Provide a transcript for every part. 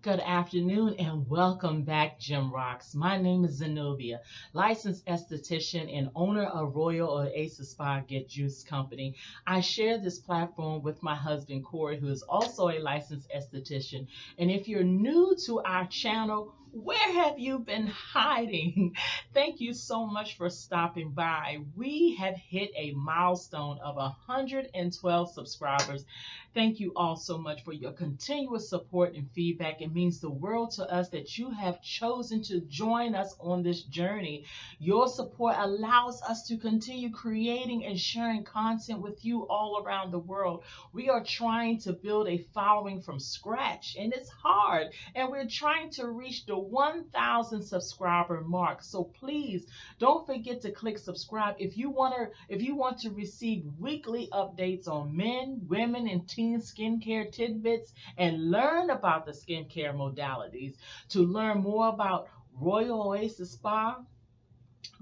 Good afternoon and welcome back, Gym Rocks. My name is Zenobia, licensed esthetician and owner of Royal Oasis Spa Get Juice Company. I share this platform with my husband Corey, who is also a licensed esthetician. And if you're new to our channel, where have you been hiding? Thank you so much for stopping by. We have hit a milestone of 112 subscribers. Thank you all so much for your continuous support and feedback. It means the world to us that you have chosen to join us on this journey. Your support allows us to continue creating and sharing content with you all around the world. We are trying to build a following from scratch, and it's hard. And we're trying to reach the 1,000 subscriber mark. So please don't forget to click subscribe if you want to receive weekly updates on men, women, and teen skincare tidbits and learn about the skincare modalities. To learn more about Royal Oasis Spa,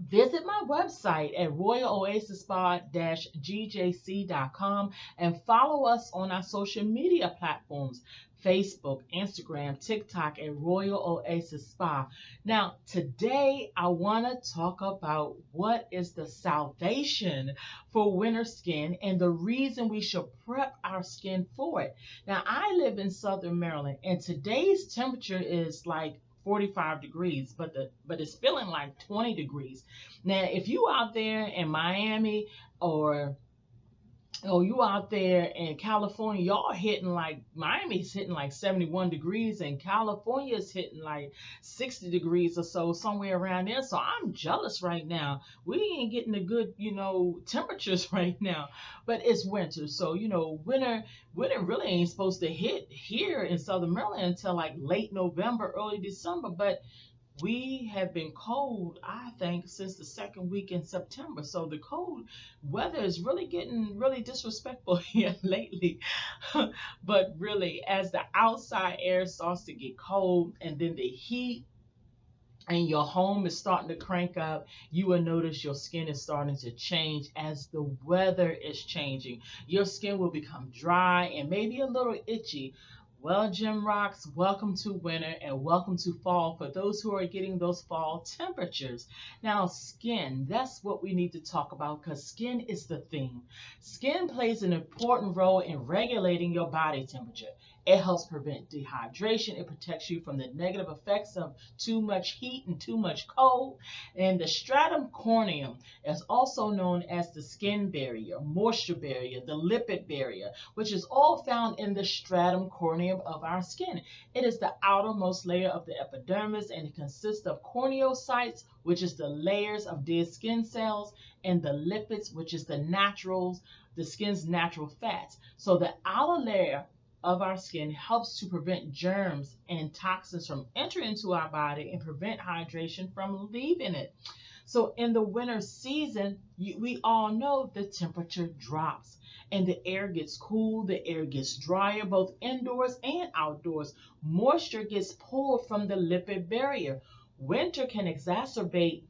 visit my website at royaloasisspa-gjc.com and follow us on our social media platforms, Facebook, Instagram, TikTok at Royal Oasis Spa. Now, today I want to talk about what is the salvation for winter skin and the reason we should prep our skin for it. Now, I live in Southern Maryland, and today's temperature is like 45 degrees, but it's feeling like 20 degrees. Now, if you out there in Miami or you out there in California, y'all hitting like Miami's hitting like 71 degrees and California's hitting like 60 degrees or so, somewhere around there. So I'm jealous right now. We ain't getting the good, temperatures right now. But it's winter. So, winter really ain't supposed to hit here in Southern Maryland until like late November, early December. But we have been cold, I think, since the second week in September. So the cold weather is really getting really disrespectful here lately. But really, as the outside air starts to get cold and then the heat and your home is starting to crank up, you will notice your skin is starting to change as the weather is changing. Your skin will become dry and maybe a little itchy. Well, Gym Rocks, welcome to winter and welcome to fall for those who are getting those fall temperatures. Now, skin, that's what we need to talk about because skin is the theme. Skin plays an important role in regulating your body temperature. It helps prevent dehydration. It protects you from the negative effects of too much heat and too much cold. And the stratum corneum is also known as the skin barrier, moisture barrier, the lipid barrier, which is all found in the stratum corneum of our skin. It is the outermost layer of the epidermis, and it consists of corneocytes, which is the layers of dead skin cells, and the lipids, which is the skin's natural fats. So the outer layer of our skin helps to prevent germs and toxins from entering into our body and prevent hydration from leaving it. So in the winter season, we all know the temperature drops and the air gets cool, the air gets drier, both indoors and outdoors. Moisture gets pulled from the lipid barrier. Winter can exacerbate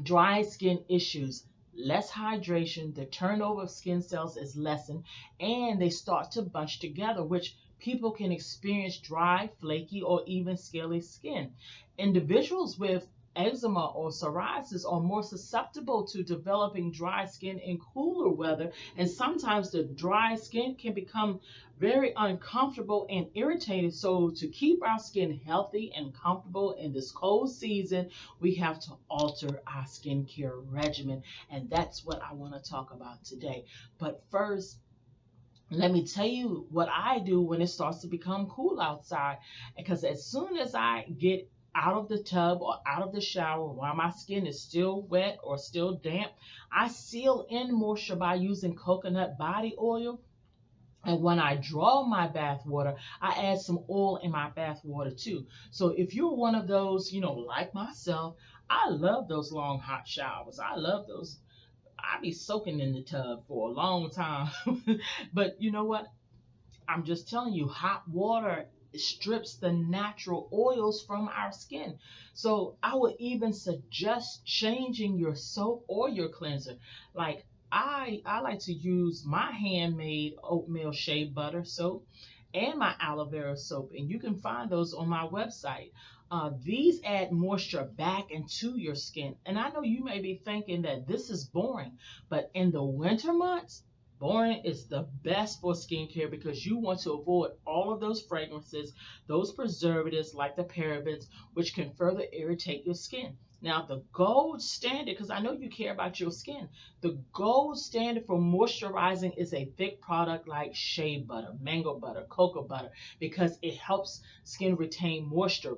dry skin issues. Less hydration, the turnover of skin cells is lessened, and they start to bunch together, which people can experience dry, flaky, or even scaly skin. Individuals with eczema or psoriasis are more susceptible to developing dry skin in cooler weather, and sometimes the dry skin can become very uncomfortable and irritated. So to keep our skin healthy and comfortable in this cold season, we have to alter our skincare regimen, and that's what I want to talk about today. But first, let me tell you what I do when it starts to become cool outside. Because as soon as I get out of the tub or out of the shower while my skin is still wet or still damp, I seal in moisture by using coconut body oil. And when I draw my bath water, I add some oil in my bath water too. So if you're one of those, like myself, I love those long hot showers. I love those. I be soaking in the tub for a long time. But you know what? I'm just telling you, hot water strips the natural oils from our skin. So I would even suggest changing your soap or your cleanser. Like I like to use my handmade oatmeal shea butter soap. and my aloe vera soap, and you can find those on my website. These add moisture back into your skin. And I know you may be thinking that this is boring, but in the winter months, boring is the best for skincare because you want to avoid all of those fragrances, those preservatives like the parabens, which can further irritate your skin. Now, the gold standard, because I know you care about your skin, the gold standard for moisturizing is a thick product like shea butter, mango butter, cocoa butter, because it helps skin retain moisture,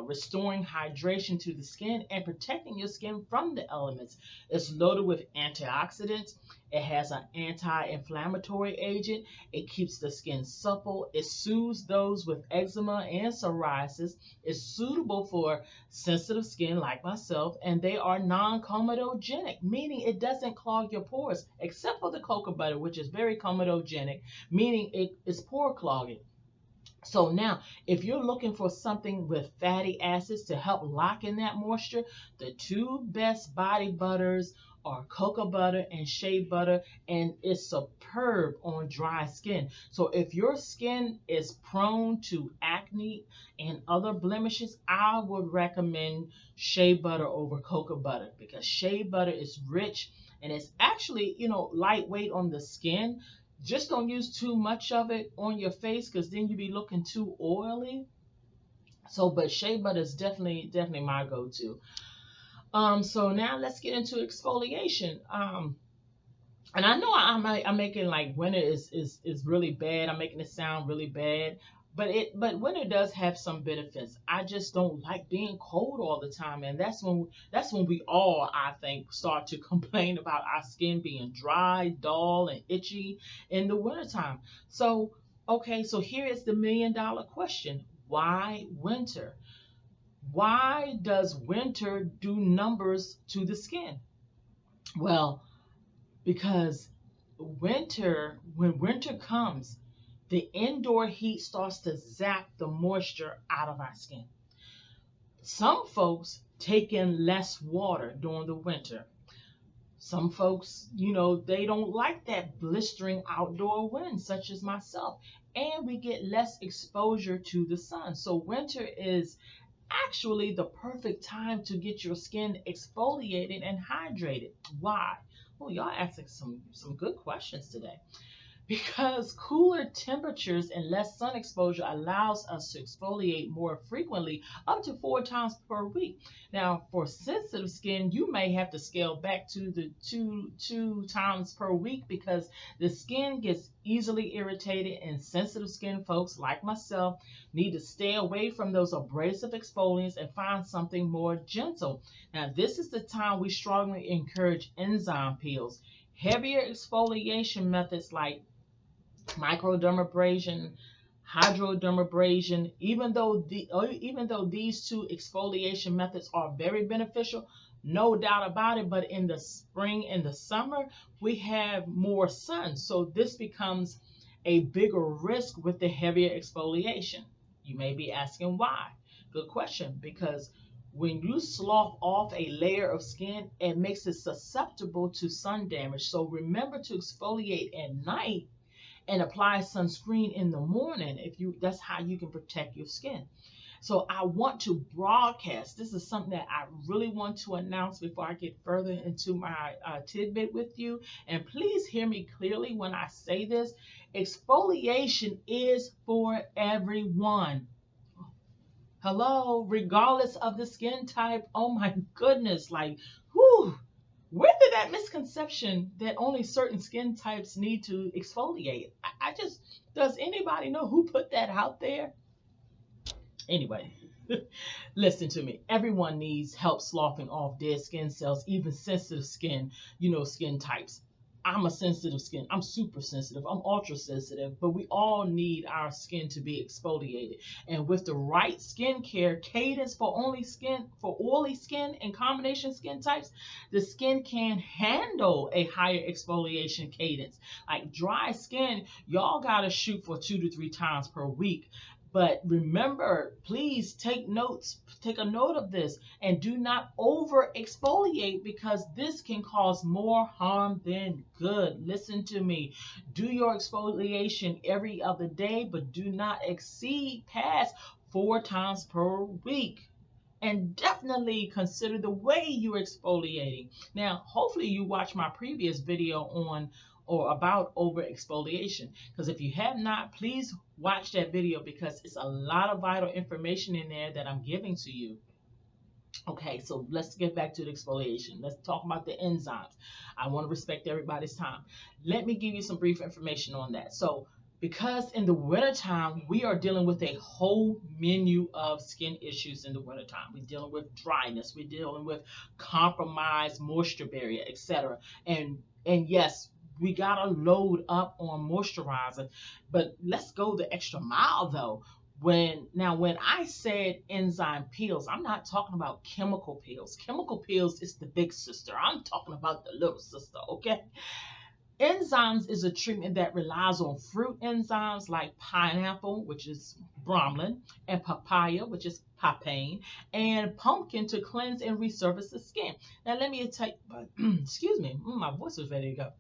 restoring hydration to the skin and protecting your skin from the elements. It's loaded with antioxidants. It has an anti-inflammatory agent. It keeps the skin supple. It soothes those with eczema and psoriasis. It's suitable for sensitive skin like myself, and they are non-comedogenic, meaning it doesn't clog your pores, except for the cocoa butter, which is very comedogenic, meaning it is pore clogging. So now, if you're looking for something with fatty acids to help lock in that moisture, the two best body butters are cocoa butter and shea butter, and it's superb on dry skin. So if your skin is prone to acne and other blemishes, I would recommend shea butter over cocoa butter because shea butter is rich and it's actually, lightweight on the skin. Just don't use too much of it on your face because then you be looking too oily. So, but shea butter is definitely my go-to. So now let's get into exfoliation. And I know I'm making like winter is really bad. I'm making it sound really bad, but winter does have some benefits. I just don't like being cold all the time, and that's when we all, I think, start to complain about our skin being dry, dull, and itchy in the wintertime. So okay, so here is the $1,000,000 question: why winter? Why does winter do numbers to the skin? Well, because when winter comes, the indoor heat starts to zap the moisture out of our skin. Some folks take in less water during the winter. Some folks, they don't like that blistering outdoor wind, such as myself. And we get less exposure to the sun. So winter is actually the perfect time to get your skin exfoliated and hydrated. Why? Well, y'all asking some good questions today. Because cooler temperatures and less sun exposure allows us to exfoliate more frequently, up to 4 times per week. Now, for sensitive skin, you may have to scale back to the two times per week because the skin gets easily irritated, and sensitive skin folks like myself need to stay away from those abrasive exfoliants and find something more gentle. Now, this is the time we strongly encourage enzyme peels. Heavier exfoliation methods like microdermabrasion, hydrodermabrasion, even though these two exfoliation methods are very beneficial, no doubt about it, but in the spring and the summer, we have more sun. So this becomes a bigger risk with the heavier exfoliation. You may be asking why. Good question, because when you slough off a layer of skin, it makes it susceptible to sun damage. So remember to exfoliate at night and apply sunscreen in the morning. That's how you can protect your skin. So I want to broadcast. This is something that I really want to announce before I get further into my tidbit with you. And please hear me clearly when I say this. Exfoliation is for everyone. Hello, regardless of the skin type. Oh my goodness, like, whew. Where did that misconception that only certain skin types need to exfoliate? Does anybody know who put that out there? Anyway, listen to me. Everyone needs help sloughing off dead skin cells, even sensitive skin, skin types. I'm a sensitive skin. I'm super sensitive. I'm ultra sensitive, but we all need our skin to be exfoliated. And with the right skincare cadence for oily skin and combination skin types, the skin can handle a higher exfoliation cadence. Like dry skin, y'all gotta shoot for 2 to 3 times per week. But remember, please take notes, take a note of this, and do not over exfoliate because this can cause more harm than good. Listen to me. Do your exfoliation every other day, but do not exceed past 4 times per week. And definitely consider the way you're exfoliating. Now, hopefully you watched my previous video on or about over exfoliation, because if you have not, please watch that video because it's a lot of vital information in there that I'm giving to you. Okay, so let's get back to the exfoliation. Let's talk about the enzymes. I want to respect everybody's time. Let me give you some brief information on that. So, because in the wintertime, we are dealing with a whole menu of skin issues in the wintertime. We're dealing with dryness, we're dealing with compromised moisture barrier, etc. And yes, we gotta load up on moisturizer, but let's go the extra mile though. When I said enzyme peels, I'm not talking about chemical peels. Chemical peels is the big sister. I'm talking about the little sister, okay? Enzymes is a treatment that relies on fruit enzymes like pineapple, which is bromelain, and papaya, which is papain, and pumpkin to cleanse and resurface the skin. Now let me tell you, excuse me, my voice was ready to go.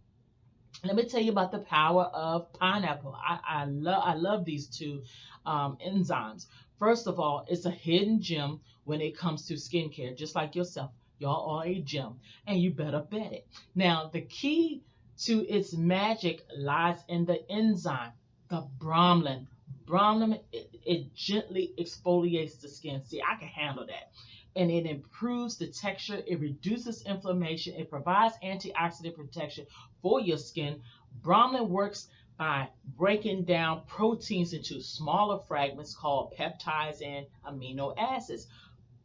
Let me tell you about the power of pineapple. I love these two enzymes. First of all, it's a hidden gem when it comes to skincare, just like yourself. Y'all are a gem, and you better bet it. Now, the key to its magic lies in the enzyme, the bromelain. Bromelain, it gently exfoliates the skin. See, I can handle that. And it improves the texture, it reduces inflammation, it provides antioxidant protection for your skin. Bromelain works by breaking down proteins into smaller fragments called peptides and amino acids.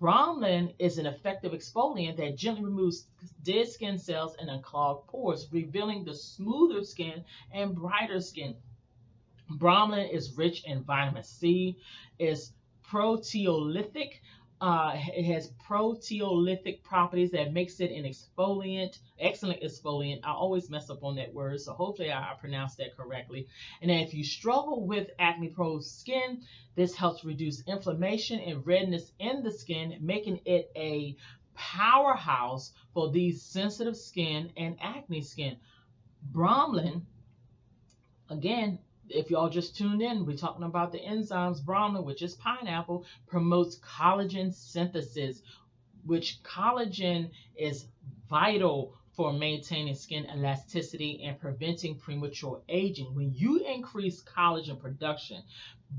Bromelain is an effective exfoliant that gently removes dead skin cells and unclogged pores, revealing the smoother skin and brighter skin. Bromelain is rich in vitamin C, is proteolytic. It has proteolytic properties that makes it an exfoliant, excellent exfoliant. I always mess up on that word, so hopefully I pronounced that correctly. And then if you struggle with acne-prone skin, this helps reduce inflammation and redness in the skin, making it a powerhouse for these sensitive skin and acne skin. Bromelain, again, if y'all just tuned in, we're talking about the enzymes. Bromelain, which is pineapple, promotes collagen synthesis, which collagen is vital for maintaining skin elasticity and preventing premature aging. When you increase collagen production,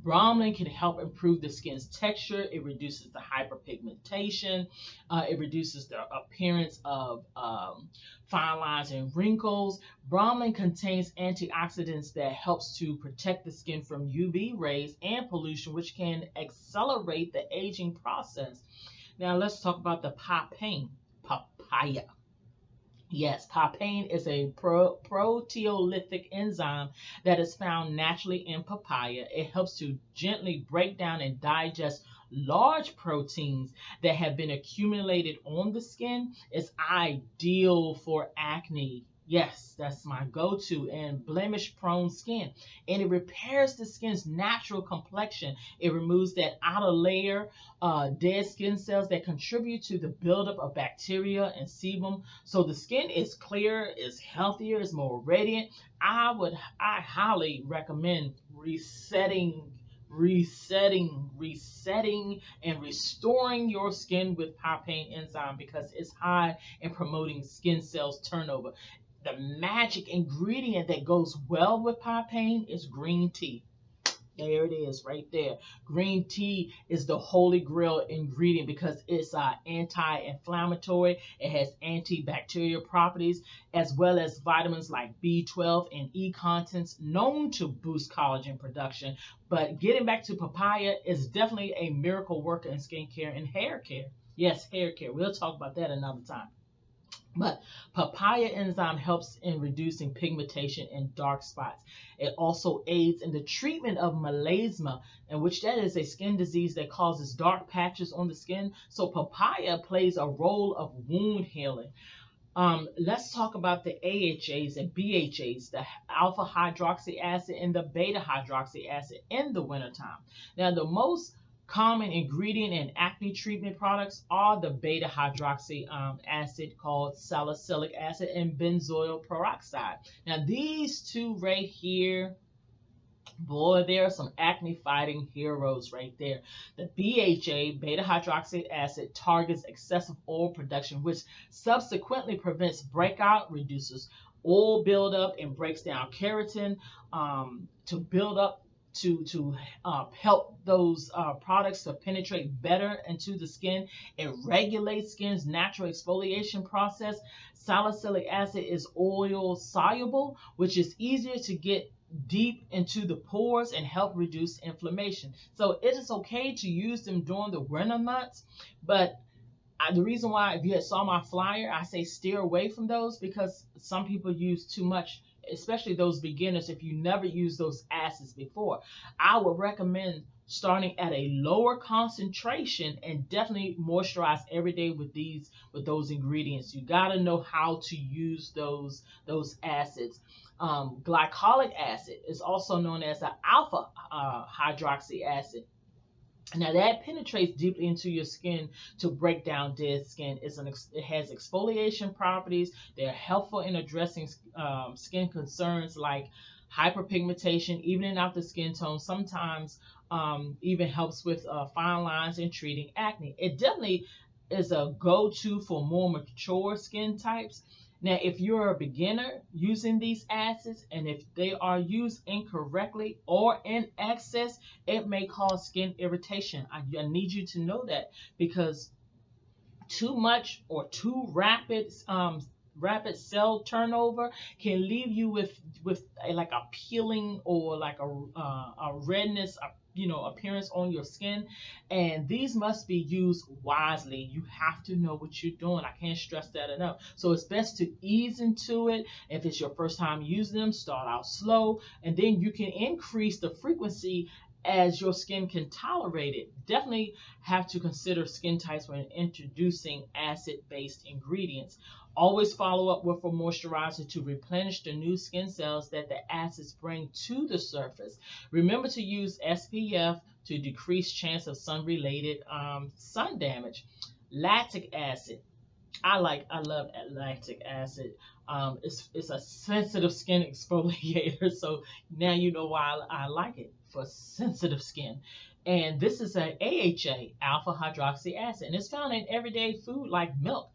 bromelain can help improve the skin's texture. It reduces the hyperpigmentation. It reduces the appearance of fine lines and wrinkles. Bromelain contains antioxidants that helps to protect the skin from UV rays and pollution, which can accelerate the aging process. Now let's talk about the papain, papaya. Yes, papain is a proteolytic enzyme that is found naturally in papaya. It helps to gently break down and digest large proteins that have been accumulated on the skin. It's ideal for acne. Yes, that's my go-to, and blemish-prone skin. And it repairs the skin's natural complexion. It removes that outer layer, dead skin cells that contribute to the buildup of bacteria and sebum. So the skin is clearer, is healthier, is more radiant. I highly recommend resetting, and restoring your skin with papain enzyme because it's high in promoting skin cells turnover. The magic ingredient that goes well with papain is green tea. There it is right there. Green tea is the holy grail ingredient because it's anti-inflammatory. It has antibacterial properties as well as vitamins like B12 and E contents known to boost collagen production. But getting back to papaya is definitely a miracle worker in skincare and hair care. Yes, hair care. We'll talk about that another time. But papaya enzyme helps in reducing pigmentation and dark spots. It also aids in the treatment of melasma, in which that is a skin disease that causes dark patches on the skin. So papaya plays a role of wound healing. Let's talk about the AHAs and BHAs, the alpha hydroxy acid and the beta hydroxy acid in the wintertime. Now, the most common ingredient in acne treatment products are the beta hydroxy acid called salicylic acid and benzoyl peroxide. Now, these two right here, boy, there are some acne fighting heroes right there. The BHA, beta hydroxy acid, targets excessive oil production, which subsequently prevents breakout, reduces oil buildup, and breaks down keratin to build up to help those products to penetrate better into the skin. It regulates skin's natural exfoliation process. Salicylic acid is oil soluble, which is easier to get deep into the pores and help reduce inflammation. So it is okay to use them during the winter months, but the reason why, if you had saw my flyer, I say steer away from those because some people use too much, especially those beginners. If you never used those acids before, I would recommend starting at a lower concentration and definitely moisturize every day with those ingredients. You got to know how to use those acids. Glycolic acid is also known as an alpha hydroxy acid. Now that penetrates deeply into your skin to break down dead skin. It has exfoliation properties. They're helpful in addressing skin concerns like hyperpigmentation, evening out the skin tone. Sometimes even helps with fine lines and treating acne. It definitely is a go-to for more mature skin types. Now, if you're a beginner using these acids and if they are used incorrectly or in excess, it may cause skin irritation. I need you to know that because too much or too rapid cell turnover can leave you with like a peeling or like a redness, appearance on your skin. And these must be used wisely. You have to know what you're doing. I can't stress that enough. So it's best to ease into it. If it's your first time using them, start out slow, and then you can increase the frequency as your skin can tolerate it. Definitely have to consider skin types when introducing acid-based ingredients. Always follow up with a moisturizer to replenish the new skin cells that the acids bring to the surface. Remember to use SPF to decrease chance of sun-related sun damage. Lactic acid. I love lactic acid. It's a sensitive skin exfoliator, so now you know why I like it, for sensitive skin. And this is an AHA, alpha hydroxy acid, and it's found in everyday food like milk.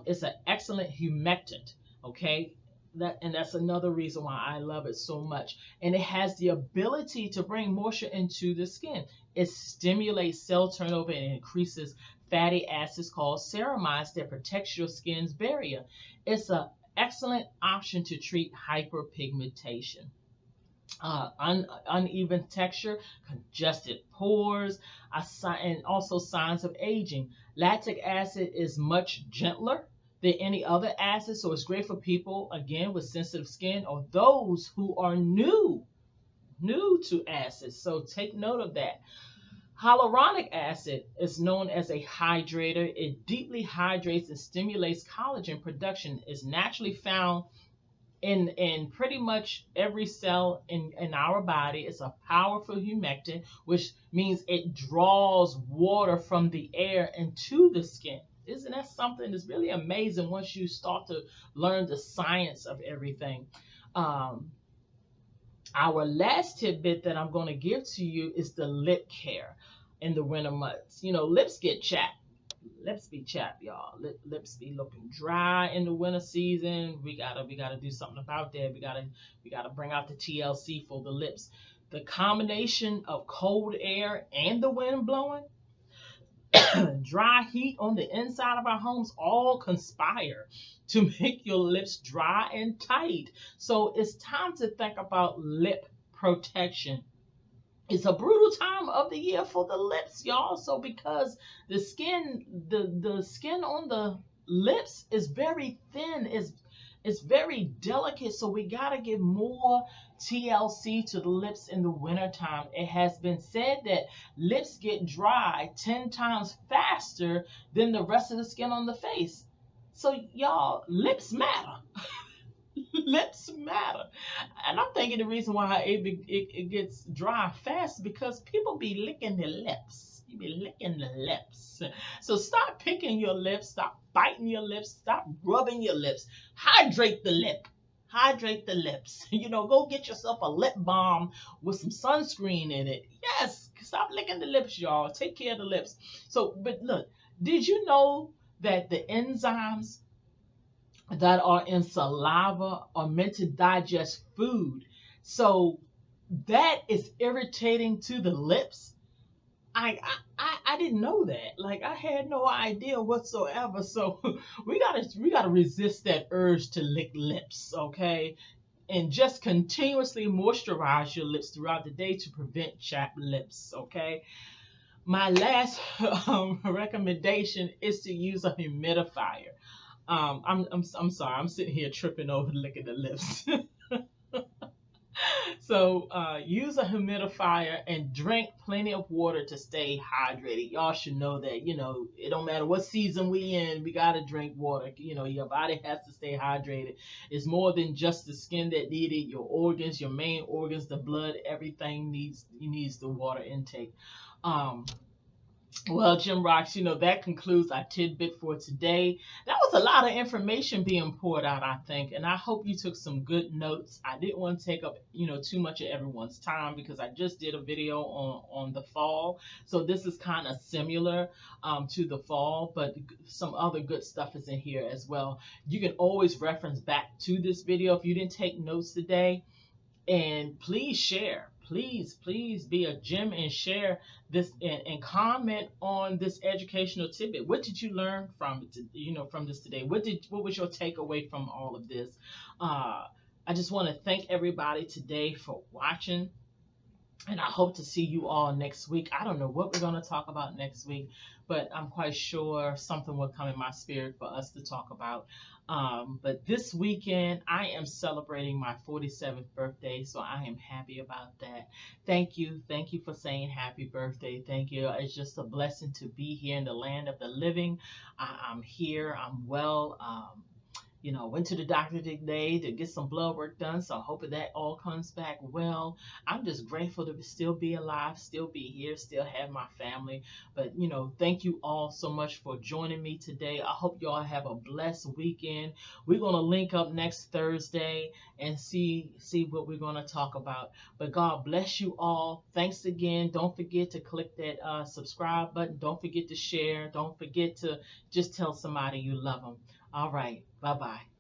It's an excellent humectant. Okay, that's another reason why I love it so much. And it has the ability to bring moisture into the skin. It stimulates cell turnover and increases fatty acids called ceramides that protects your skin's barrier. It's an excellent option to treat hyperpigmentation. Uneven texture, congested pores, and also signs of aging. Lactic acid is much gentler than any other acid, so it's great for people, again, with sensitive skin or those who are new to acids. So take note of that. Hyaluronic acid is known as a hydrator. It deeply hydrates and stimulates collagen production. It's naturally found in pretty much every cell in our body. It's a powerful humectant, which means it draws water from the air into the skin. Isn't that something that's really amazing once you start to learn the science of everything? Our last tidbit that I'm going to give to you is the lip care in the winter months. Lips get chapped. Lips be chapped, y'all. Lips be looking dry in the winter season. We gotta do something about that. We gotta bring out the TLC for the lips. The combination of cold air and the wind blowing, dry heat on the inside of our homes, all conspire to make your lips dry and tight. So it's time to think about lip protection. It's a brutal time of the year for the lips, y'all. So because the skin on the lips is very thin, it's very delicate. So we gotta give more TLC to the lips in the wintertime. It has been said that lips get dry 10 times faster than the rest of the skin on the face. So y'all, lips matter. Lips matter. And I'm thinking the reason why it gets dry fast because people be licking their lips. You be licking the lips. So stop picking your lips, stop biting your lips, stop rubbing your lips. Hydrate the lip. Hydrate the lips. Go get yourself a lip balm with some sunscreen in it. Yes, stop licking the lips, y'all. Take care of the lips. So, but look, did you know that the enzymes that are in saliva are meant to digest food? So that is irritating to the lips. I didn't know that. Like I had no idea whatsoever. So we gotta resist that urge to lick lips, okay? And just continuously moisturize your lips throughout the day to prevent chapped lips, okay? My last recommendation is to use a humidifier. I'm sorry. I'm sitting here tripping over licking the lips. So use a humidifier and drink plenty of water to stay hydrated. Y'all should know that. It don't matter what season we in. We gotta drink water. Your body has to stay hydrated. It's more than just the skin that need it. Your organs, your main organs, the blood, everything needs the water intake. Um, well, Jim Rocks, that concludes our tidbit for today. That was a lot of information being poured out, I think, and I hope you took some good notes. I didn't want to take up, too much of everyone's time because I just did a video on the fall. So this is kind of similar to the fall, but some other good stuff is in here as well. You can always reference back to this video if you didn't take notes today. And please share. Please be a gem and share this and comment on this educational tidbit. What did you learn from it? From this today? What was your takeaway from all of this? I just want to thank everybody today for watching. And I hope to see you all next week. I don't know what we're going to talk about next week, but I'm quite sure something will come in my spirit for us to talk about. But this weekend, I am celebrating my 47th birthday, so I am happy about that. Thank you. Thank you for saying happy birthday. Thank you. It's just a blessing to be here in the land of the living. I'm here. I'm well. Went to the doctor today to get some blood work done, so I'm hoping that all comes back well. I'm just grateful to still be alive, still be here, still have my family. But, thank you all so much for joining me today. I hope you all have a blessed weekend. We're going to link up next Thursday and see what we're going to talk about. But God bless you all. Thanks again. Don't forget to click that subscribe button. Don't forget to share. Don't forget to just tell somebody you love them. All right. Bye-bye.